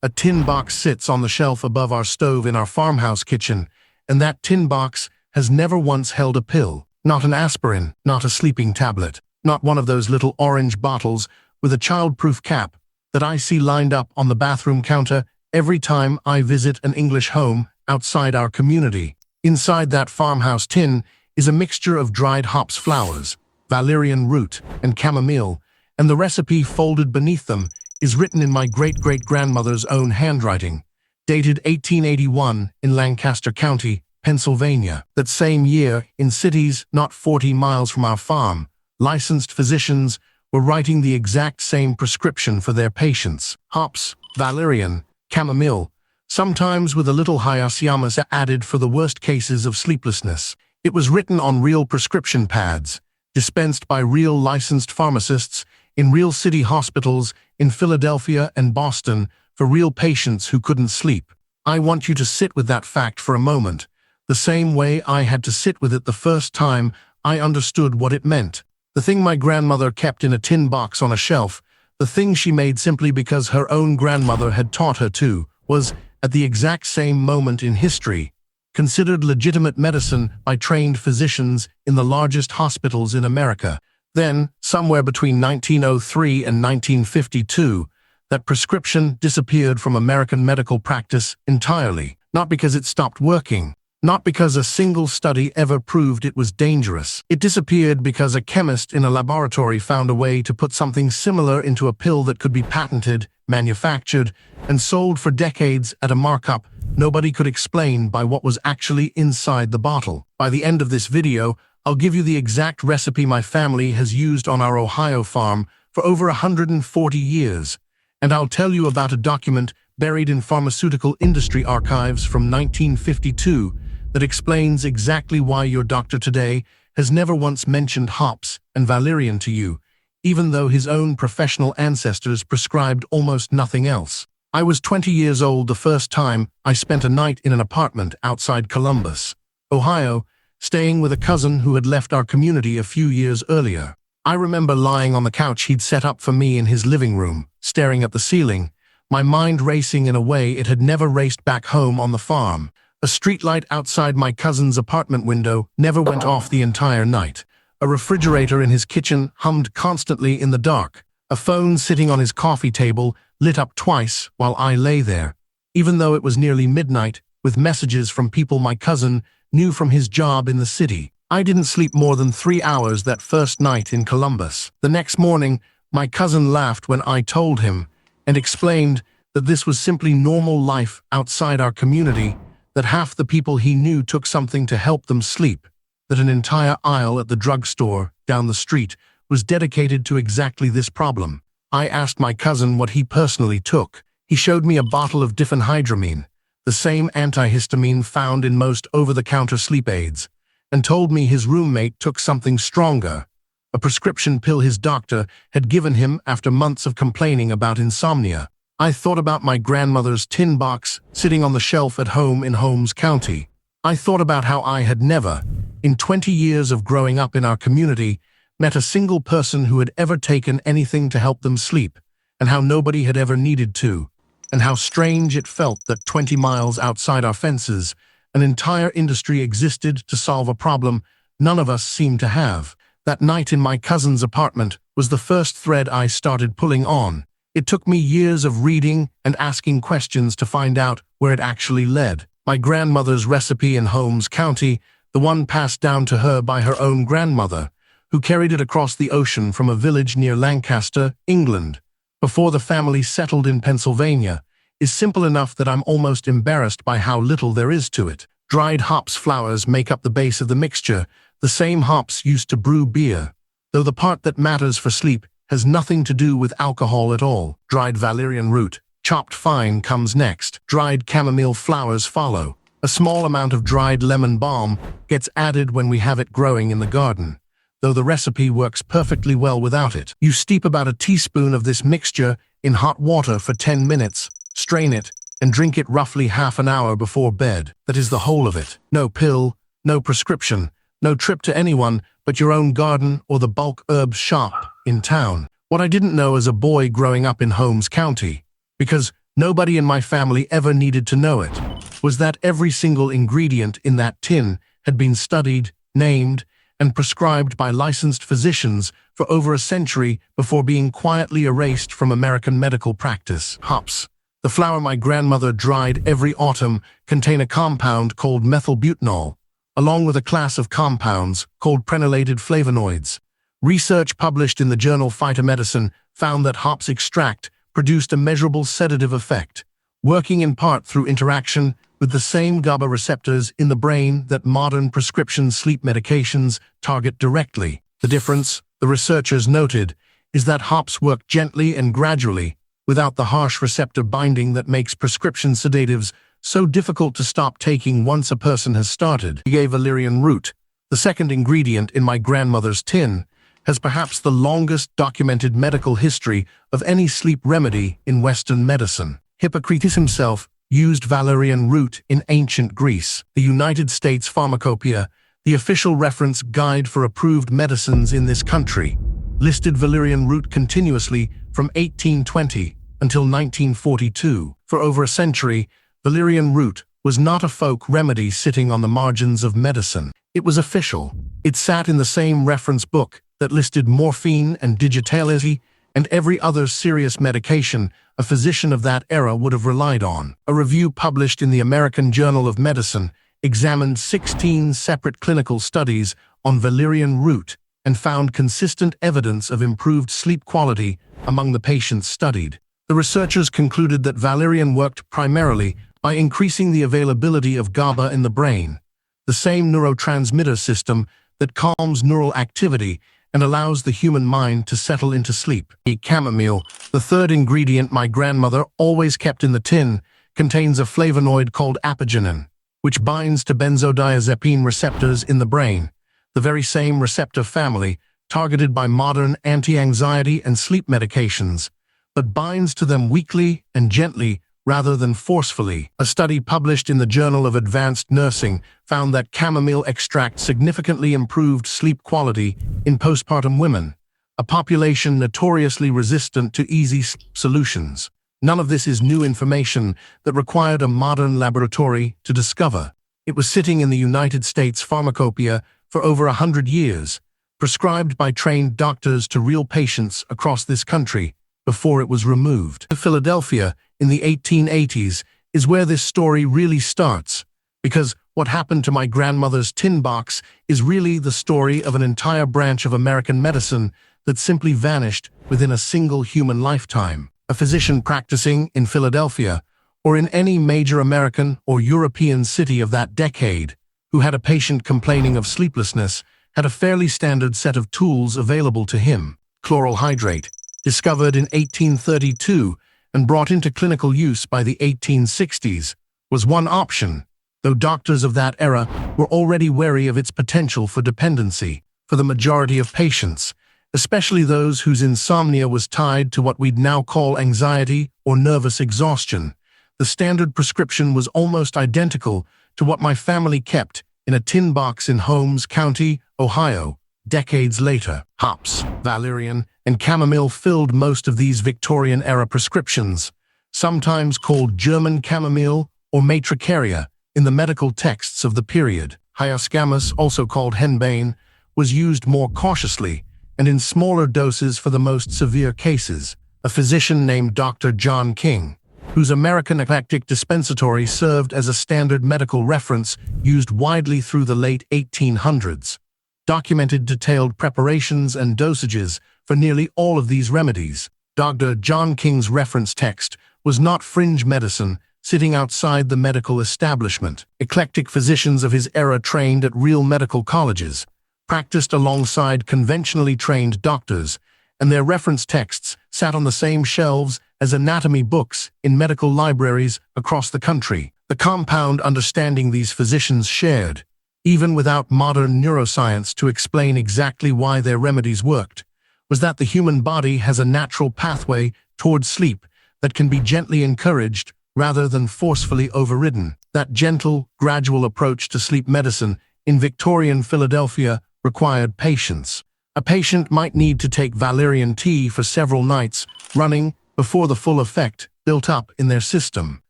A tin box sits on the shelf above our stove in our farmhouse kitchen, and that tin box has never once held a pill. Not an aspirin, not a sleeping tablet, not one of those little orange bottles with a child-proof cap that I see lined up on the bathroom counter every time I visit an English home outside our community. Inside that farmhouse tin is a mixture of dried hops flowers, valerian root, and chamomile, and the recipe folded beneath them is written in my great-great-grandmother's own handwriting, dated 1881 in Lancaster County, Pennsylvania. That same year, in cities not 40 miles from our farm, licensed physicians were writing the exact same prescription for their patients. Hops, valerian, chamomile, sometimes with a little hyoscyamus added for the worst cases of sleeplessness. It was written on real prescription pads, dispensed by real licensed pharmacists in real city hospitals in Philadelphia and Boston for real patients who couldn't sleep. I want you to sit with that fact for a moment, the same way I had to sit with it the first time I understood what it meant. The thing my grandmother kept in a tin box on a shelf, the thing she made simply because her own grandmother had taught her to, was, at the exact same moment in history, considered legitimate medicine by trained physicians in the largest hospitals in America. Then, somewhere between 1903 and 1952, that prescription disappeared from American medical practice entirely, not because it stopped working, not because a single study ever proved it was dangerous. It disappeared because a chemist in a laboratory found a way to put something similar into a pill that could be patented, manufactured, and sold for decades at a markup nobody could explain by what was actually inside the bottle. By the end of this video, I'll give you the exact recipe my family has used on our Ohio farm for over 140 years, and I'll tell you about a document buried in pharmaceutical industry archives from 1952 that explains exactly why your doctor today has never once mentioned hops and valerian to you, even though his own professional ancestors prescribed almost nothing else. I was 20 years old the first time I spent a night in an apartment outside Columbus, Ohio, staying with a cousin who had left our community a few years earlier. I remember lying on the couch he'd set up for me in his living room, staring at the ceiling, my mind racing in a way it had never raced back home on the farm. A streetlight outside my cousin's apartment window never went off the entire night. A refrigerator in his kitchen hummed constantly in the dark. A phone sitting on his coffee table lit up twice while I lay there, even though it was nearly midnight, with messages from people my cousin knew from his job in the city. I didn't sleep more than 3 hours that first night in Columbus. The next morning, my cousin laughed when I told him and explained that this was simply normal life outside our community, that half the people he knew took something to help them sleep, that an entire aisle at the drugstore down the street was dedicated to exactly this problem. I asked my cousin what he personally took. He showed me a bottle of diphenhydramine, the same antihistamine found in most over-the-counter sleep aids, and told me his roommate took something stronger, a prescription pill his doctor had given him after months of complaining about insomnia. I thought about my grandmother's tin box sitting on the shelf at home in Holmes County. I thought about how I had never, in 20 years of growing up in our community, met a single person who had ever taken anything to help them sleep, and how nobody had ever needed to, and how strange it felt that 20 miles outside our fences, an entire industry existed to solve a problem none of us seemed to have. That night in my cousin's apartment was the first thread I started pulling on. It took me years of reading and asking questions to find out where it actually led. My grandmother's recipe in Holmes County, the one passed down to her by her own grandmother, who carried it across the ocean from a village near Lancaster, England, before the family settled in Pennsylvania, is simple enough that I'm almost embarrassed by how little there is to it. Dried hops flowers make up the base of the mixture, the same hops used to brew beer, though the part that matters for sleep has nothing to do with alcohol at all. Dried valerian root, chopped fine, comes next. Dried chamomile flowers follow. A small amount of dried lemon balm gets added when we have it growing in the garden, though the recipe works perfectly well without it. You steep about a teaspoon of this mixture in hot water for 10 minutes, strain it, and drink it roughly half an hour before bed. That is the whole of it. No pill, no prescription, no trip to anyone but your own garden or the bulk herb shop in town. What I didn't know as a boy growing up in Holmes County, because nobody in my family ever needed to know it, was that every single ingredient in that tin had been studied, named, and prescribed by licensed physicians for over a century before being quietly erased from American medical practice. Hops, the flower my grandmother dried every autumn, contain a compound called methylbutanol, along with a class of compounds called prenulated flavonoids. Research published in the journal Phytomedicine found that hops extract produced a measurable sedative effect, working in part through interaction with the same GABA receptors in the brain that modern prescription sleep medications target directly. The difference, the researchers noted, is that hops work gently and gradually, without the harsh receptor binding that makes prescription sedatives so difficult to stop taking once a person has started. He gave valerian root, the second ingredient in my grandmother's tin, has perhaps the longest documented medical history of any sleep remedy in Western medicine. Hippocrates himself used valerian root in ancient Greece. The United States Pharmacopoeia, the official reference guide for approved medicines in this country, listed valerian root continuously from 1820 until 1942. For over a century, valerian root was not a folk remedy sitting on the margins of medicine. It was official. It sat in the same reference book that listed morphine and digitalis and every other serious medication a physician of that era would have relied on. A review published in the American Journal of Medicine examined 16 separate clinical studies on valerian root and found consistent evidence of improved sleep quality among the patients studied. The researchers concluded that valerian worked primarily by increasing the availability of GABA in the brain, the same neurotransmitter system that calms neural activity and allows the human mind to settle into sleep. Chamomile, the third ingredient my grandmother always kept in the tin, contains a flavonoid called apigenin, which binds to benzodiazepine receptors in the brain, the very same receptor family targeted by modern anti-anxiety and sleep medications, but binds to them weakly and gently rather than forcefully. A study published in the Journal of Advanced Nursing found that chamomile extract significantly improved sleep quality in postpartum women, a population notoriously resistant to easy solutions. None of this is new information that required a modern laboratory to discover. It was sitting in the United States Pharmacopoeia for over 100 years, prescribed by trained doctors to real patients across this country before it was removed. Philadelphia, in the 1880s, is where this story really starts, because what happened to my grandmother's tin box is really the story of an entire branch of American medicine that simply vanished within a single human lifetime. A physician practicing in Philadelphia, or in any major American or European city of that decade, who had a patient complaining of sleeplessness, had a fairly standard set of tools available to him. Chloral hydrate, discovered in 1832 and brought into clinical use by the 1860s, was one option, though doctors of that era were already wary of its potential for dependency. For the majority of patients, especially those whose insomnia was tied to what we'd now call anxiety or nervous exhaustion, the standard prescription was almost identical to what my family kept in a tin box in Holmes County, Ohio, decades later. Hops, valerian, and chamomile filled most of these Victorian-era prescriptions, sometimes called German chamomile or matricaria in the medical texts of the period. Hyoscyamus, also called henbane, was used more cautiously and in smaller doses for the most severe cases. A physician named Dr. John King, whose American Eclectic Dispensatory served as a standard medical reference used widely through the late 1800s, documented detailed preparations and dosages for nearly all of these remedies. Dr. John King's reference text was not fringe medicine sitting outside the medical establishment. Eclectic physicians of his era trained at real medical colleges, practiced alongside conventionally trained doctors, and their reference texts sat on the same shelves as anatomy books in medical libraries across the country. The compound understanding these physicians shared, even without modern neuroscience to explain exactly why their remedies worked, was that the human body has a natural pathway toward sleep that can be gently encouraged rather than forcefully overridden. That gentle, gradual approach to sleep medicine in Victorian Philadelphia required patience. A patient might need to take valerian tea for several nights running before the full effect built up in their system.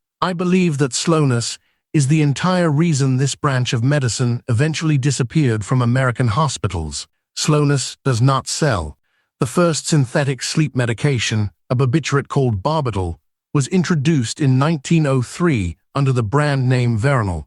I believe that slowness is the entire reason this branch of medicine eventually disappeared from American hospitals. Slowness does not sell. The first synthetic sleep medication, a barbiturate called Barbital, was introduced in 1903 under the brand name Veronal,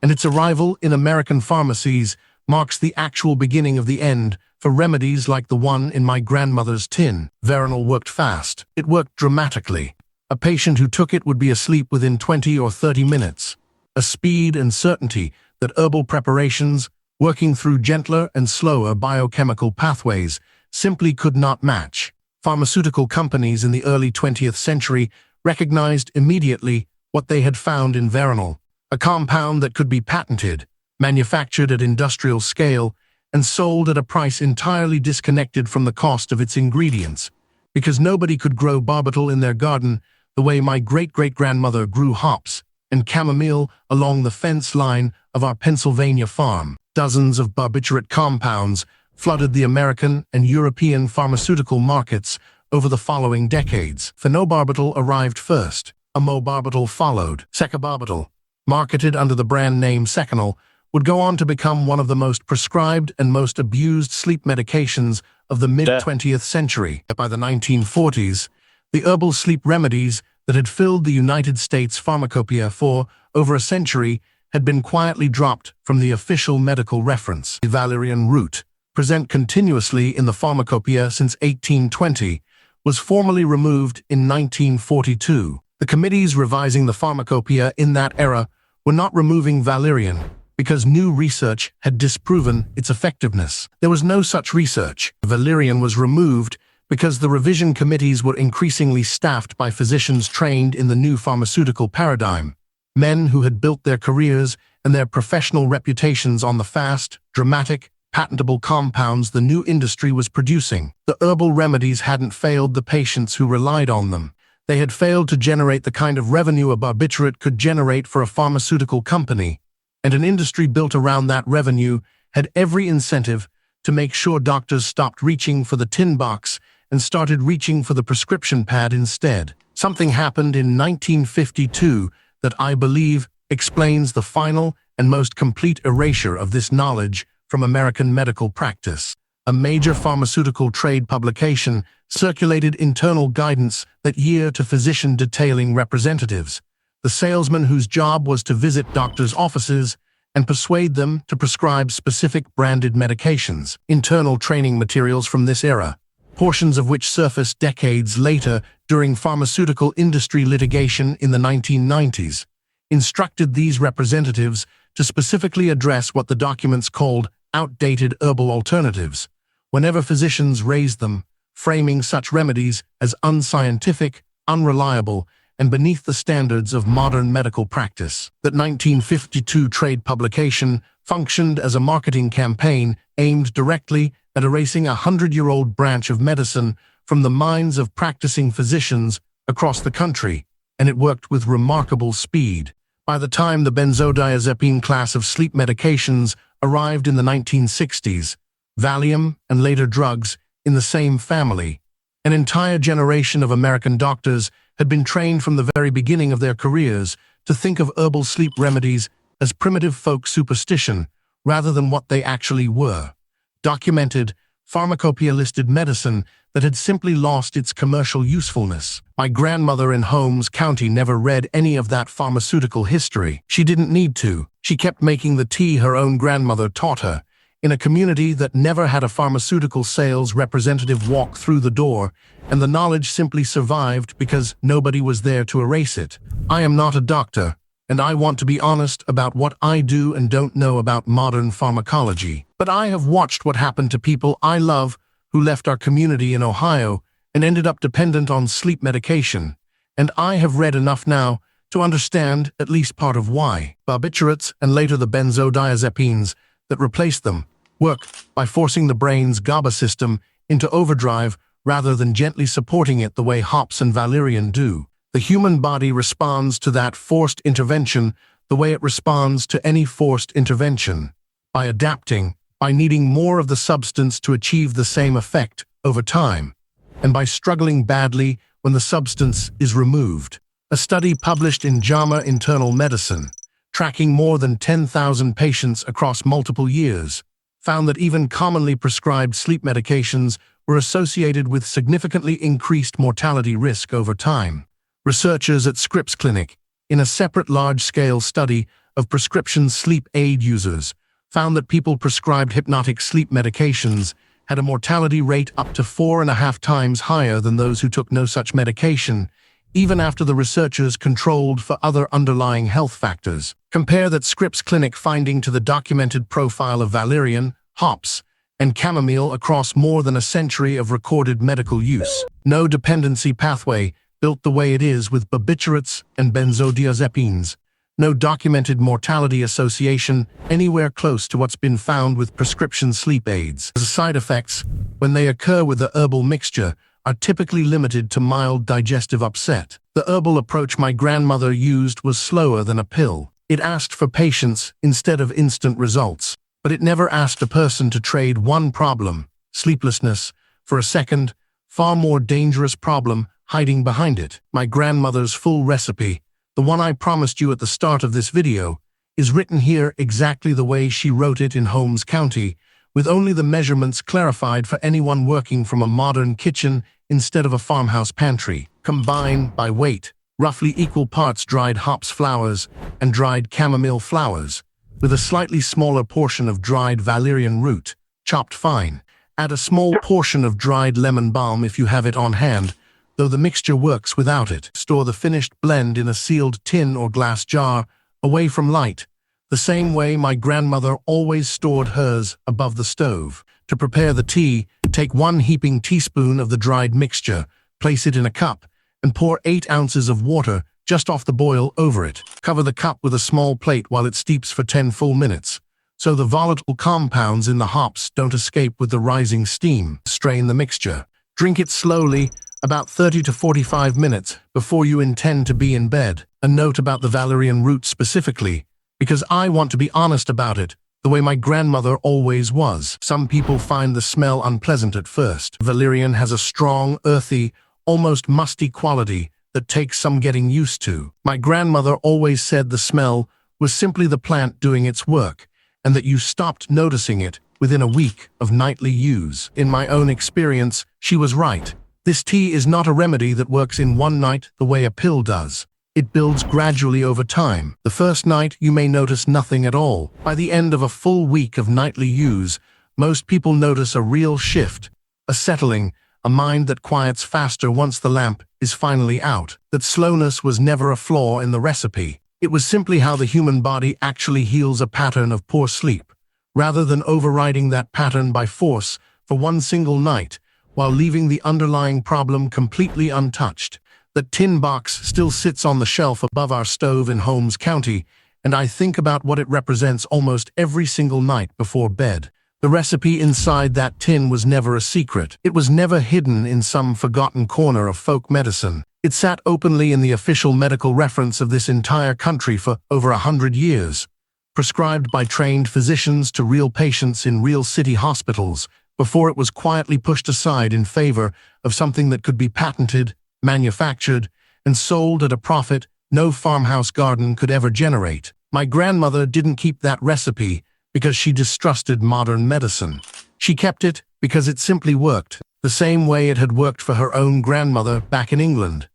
and its arrival in American pharmacies marks the actual beginning of the end for remedies like the one in my grandmother's tin. Veronal worked fast. It worked dramatically. A patient who took it would be asleep within 20 or 30 minutes. A speed and certainty that herbal preparations, working through gentler and slower biochemical pathways, simply could not match. Pharmaceutical companies in the early 20th century recognized immediately what they had found in Veronal, a compound that could be patented, manufactured at industrial scale, and sold at a price entirely disconnected from the cost of its ingredients, because nobody could grow barbital in their garden the way my great-great-grandmother grew hops and chamomile along the fence line of our Pennsylvania farm. Dozens of barbiturate compounds flooded the American and European pharmaceutical markets over the following decades. Phenobarbital arrived first. Amobarbital followed. Secabarbital, marketed under the brand name Seconal, would go on to become one of the most prescribed and most abused sleep medications of the mid-20th century. By the 1940s, the herbal sleep remedies that had filled the United States pharmacopoeia for over a century had been quietly dropped from the official medical reference. The valerian root, present continuously in the pharmacopoeia since 1820, was formally removed in 1942. The committees revising the pharmacopoeia in that era were not removing valerian because new research had disproven its effectiveness. There was no such research. Valerian was removed because the revision committees were increasingly staffed by physicians trained in the new pharmaceutical paradigm, men who had built their careers and their professional reputations on the fast, dramatic, patentable compounds the new industry was producing. The herbal remedies hadn't failed the patients who relied on them. They had failed to generate the kind of revenue a barbiturate could generate for a pharmaceutical company, and an industry built around that revenue had every incentive to make sure doctors stopped reaching for the tin box and started reaching for the prescription pad instead. Something happened in 1952 that I believe explains the final and most complete erasure of this knowledge from American medical practice. A major pharmaceutical trade publication circulated internal guidance that year to physician detailing representatives, the salesman whose job was to visit doctors' offices and persuade them to prescribe specific branded medications. Internal training materials from this era, portions of which surfaced decades later during pharmaceutical industry litigation in the 1990s, instructed these representatives to specifically address what the documents called outdated herbal alternatives whenever physicians raised them, framing such remedies as unscientific, unreliable, and beneath the standards of modern medical practice. That 1952 trade publication functioned as a marketing campaign aimed directly at erasing a 100-year-old branch of medicine from the minds of practicing physicians across the country, and it worked with remarkable speed. By the time the benzodiazepine class of sleep medications arrived in the 1960s, Valium and later drugs in the same family, an entire generation of American doctors had been trained from the very beginning of their careers to think of herbal sleep remedies as primitive folk superstition rather than what they actually were: documented, pharmacopoeia-listed medicine that had simply lost its commercial usefulness. My grandmother in Holmes County never read any of that pharmaceutical history. She didn't need to. She kept making the tea her own grandmother taught her, in a community that never had a pharmaceutical sales representative walk through the door, and the knowledge simply survived because nobody was there to erase it. I am not a doctor, and I want to be honest about what I do and don't know about modern pharmacology. But I have watched what happened to people I love who left our community in Ohio and ended up dependent on sleep medication, and I have read enough now to understand at least part of why. Barbiturates and later the benzodiazepines that replaced them work by forcing the brain's GABA system into overdrive rather than gently supporting it the way hops and valerian do. The human body responds to that forced intervention the way it responds to any forced intervention, by adapting, by needing more of the substance to achieve the same effect over time, and by struggling badly when the substance is removed. A study published in JAMA Internal Medicine, tracking more than 10,000 patients across multiple years, found that even commonly prescribed sleep medications were associated with significantly increased mortality risk over time. Researchers at Scripps Clinic, in a separate large-scale study of prescription sleep aid users, found that people prescribed hypnotic sleep medications had a mortality rate up to 4.5 times higher than those who took no such medication, even after the researchers controlled for other underlying health factors. Compare that Scripps Clinic finding to the documented profile of valerian, hops, and chamomile across more than a century of recorded medical use. No dependency pathway built the way it is with barbiturates and benzodiazepines. No documented mortality association anywhere close to what's been found with prescription sleep aids. The side effects, when they occur with the herbal mixture, are typically limited to mild digestive upset. The herbal approach my grandmother used was slower than a pill. It asked for patience instead of instant results, but it never asked a person to trade one problem, sleeplessness, for a second, far more dangerous problem hiding behind it. My grandmother's full recipe, the one I promised you at the start of this video, is written here exactly the way she wrote it in Holmes County, with only the measurements clarified for anyone working from a modern kitchen instead of a farmhouse pantry. Combine, by weight, roughly equal parts dried hops flowers and dried chamomile flowers, with a slightly smaller portion of dried valerian root, chopped fine. Add a small portion of dried lemon balm if you have it on hand, though the mixture works without it. Store the finished blend in a sealed tin or glass jar, away from light, the same way my grandmother always stored hers above the stove. To prepare the tea, take 1 heaping teaspoon of the dried mixture, place it in a cup, and pour 8 ounces of water just off the boil over it. Cover the cup with a small plate while it steeps for 10 full minutes, so the volatile compounds in the hops don't escape with the rising steam. Strain the mixture. Drink it slowly, about 30 to 45 minutes before you intend to be in bed. A note about the valerian root specifically, because I want to be honest about it, the way my grandmother always was. Some people find the smell unpleasant at first. Valerian has a strong, earthy, almost musty quality that takes some getting used to. My grandmother always said the smell was simply the plant doing its work, and that you stopped noticing it within a week of nightly use. In my own experience, she was right. This tea is not a remedy that works in one night the way a pill does. It builds gradually over time. The first night you may notice nothing at all. By the end of a full week of nightly use, most people notice a real shift, a settling, a mind that quiets faster once the lamp is finally out. That slowness was never a flaw in the recipe. It was simply how the human body actually heals a pattern of poor sleep, rather than overriding that pattern by force for one single night, while leaving the underlying problem completely untouched. That tin box still sits on the shelf above our stove in Holmes County, and I think about what it represents almost every single night before bed. The recipe inside that tin was never a secret. It was never hidden in some forgotten corner of folk medicine. It sat openly in the official medical reference of this entire country for over 100 years, prescribed by trained physicians to real patients in real city hospitals, before it was quietly pushed aside in favor of something that could be patented, manufactured, and sold at a profit no farmhouse garden could ever generate. My grandmother didn't keep that recipe because she distrusted modern medicine. She kept it because it simply worked, the same way it had worked for her own grandmother back in England,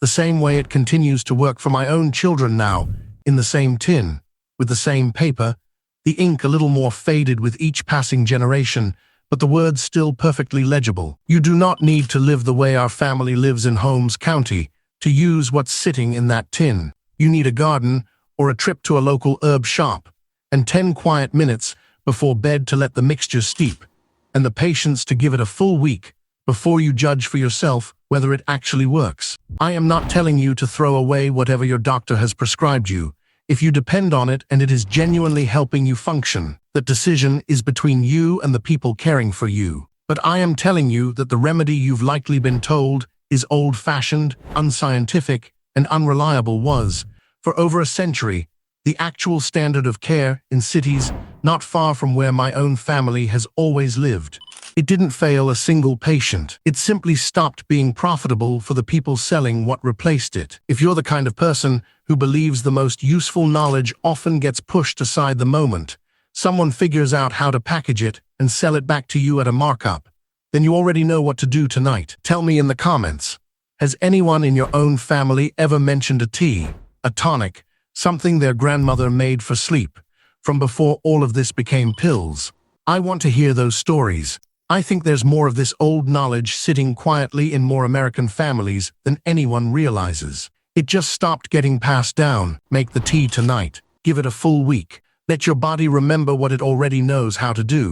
the same way it continues to work for my own children now, in the same tin, with the same paper, the ink a little more faded with each passing generation, but the words still perfectly legible. You do not need to live the way our family lives in Holmes County to use what's sitting in that tin. You need a garden or a trip to a local herb shop, and 10 quiet minutes before bed to let the mixture steep, and the patience to give it a full week before you judge for yourself whether it actually works. I am not telling you to throw away whatever your doctor has prescribed you. If you depend on it and it is genuinely helping you function, that decision is between you and the people caring for you. But I am telling you that the remedy you've likely been told is old-fashioned, unscientific, and unreliable was, for over a century, the actual standard of care in cities not far from where my own family has always lived. It didn't fail a single patient. It simply stopped being profitable for the people selling what replaced it. If you're the kind of person who believes the most useful knowledge often gets pushed aside the moment someone figures out how to package it and sell it back to you at a markup, then you already know what to do tonight. Tell me in the comments, has anyone in your own family ever mentioned a tea, a tonic, something their grandmother made for sleep, from before all of this became pills? I want to hear those stories. I think there's more of this old knowledge sitting quietly in more American families than anyone realizes. It just stopped getting passed down. Make the tea tonight. Give it a full week. Let your body remember what it already knows how to do.